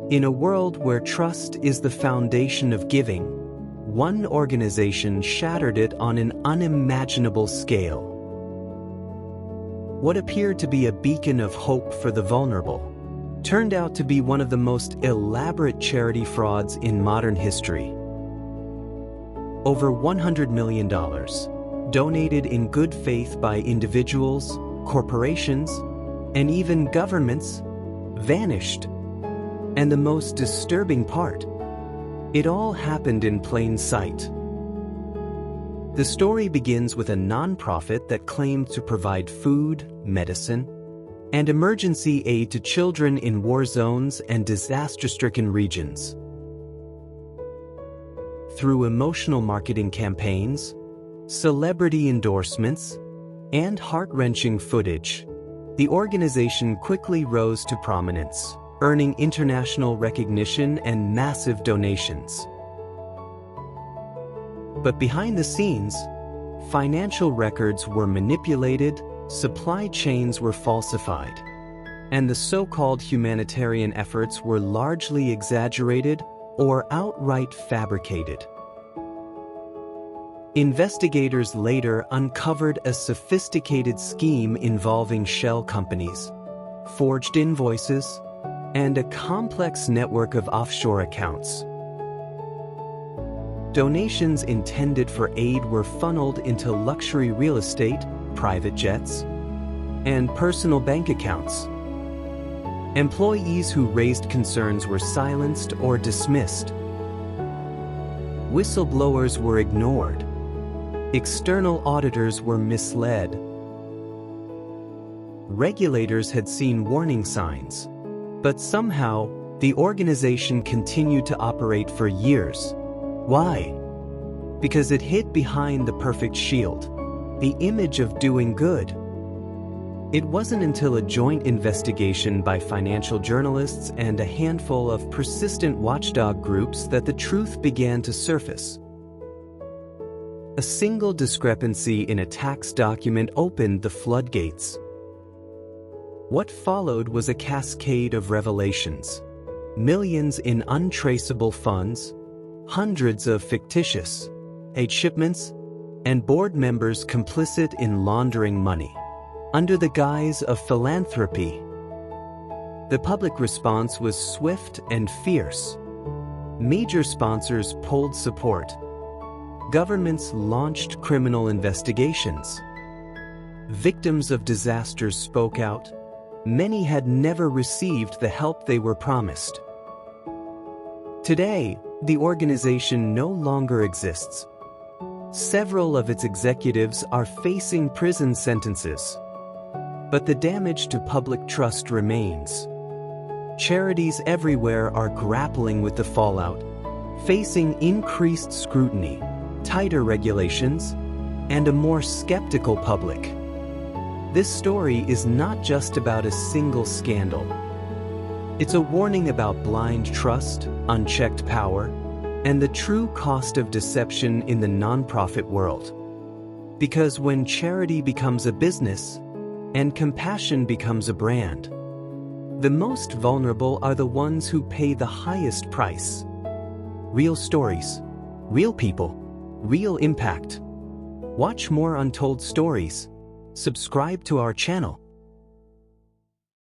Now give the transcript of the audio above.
In a world where trust is the foundation of giving, one organization shattered it on an unimaginable scale. What appeared to be a beacon of hope for the vulnerable turned out to be one of the most elaborate charity frauds in modern history. Over $100 million, donated in good faith by individuals, corporations, and even governments, vanished. And the most disturbing part, it all happened in plain sight. The story begins with a nonprofit that claimed to provide food, medicine, and emergency aid to children in war zones and disaster-stricken regions. Through emotional marketing campaigns, celebrity endorsements, and heart-wrenching footage, the organization quickly rose to prominence, earning international recognition and massive donations. But behind the scenes, financial records were manipulated, supply chains were falsified, and the so-called humanitarian efforts were largely exaggerated or outright fabricated. Investigators later uncovered a sophisticated scheme involving shell companies, forged invoices, and a complex network of offshore accounts. Donations intended for aid were funneled into luxury real estate, private jets, and personal bank accounts. Employees who raised concerns were silenced or dismissed. Whistleblowers were ignored. External auditors were misled. Regulators had seen warning signs, but somehow the organization continued to operate for years. Why? Because it hid behind the perfect shield, the image of doing good. It wasn't until a joint investigation by financial journalists and a handful of persistent watchdog groups that the truth began to surface. A single discrepancy in a tax document opened the floodgates. What followed was a cascade of revelations. Millions in untraceable funds, hundreds of fictitious aid shipments, and board members complicit in laundering money under the guise of philanthropy. The public response was swift and fierce. Major sponsors pulled support. Governments launched criminal investigations. Victims of disasters spoke out. Many had never received the help they were promised. Today, the organization no longer exists. Several of its executives are facing prison sentences. But the damage to public trust remains. Charities everywhere are grappling with the fallout, facing increased scrutiny, tighter regulations, and a more skeptical public. This story is not just about a single scandal. It's a warning about blind trust, unchecked power, and the true cost of deception in the nonprofit world. Because when charity becomes a business, and compassion becomes a brand, the most vulnerable are the ones who pay the highest price. Real stories, real people, real impact. Watch more untold stories. Subscribe to our channel.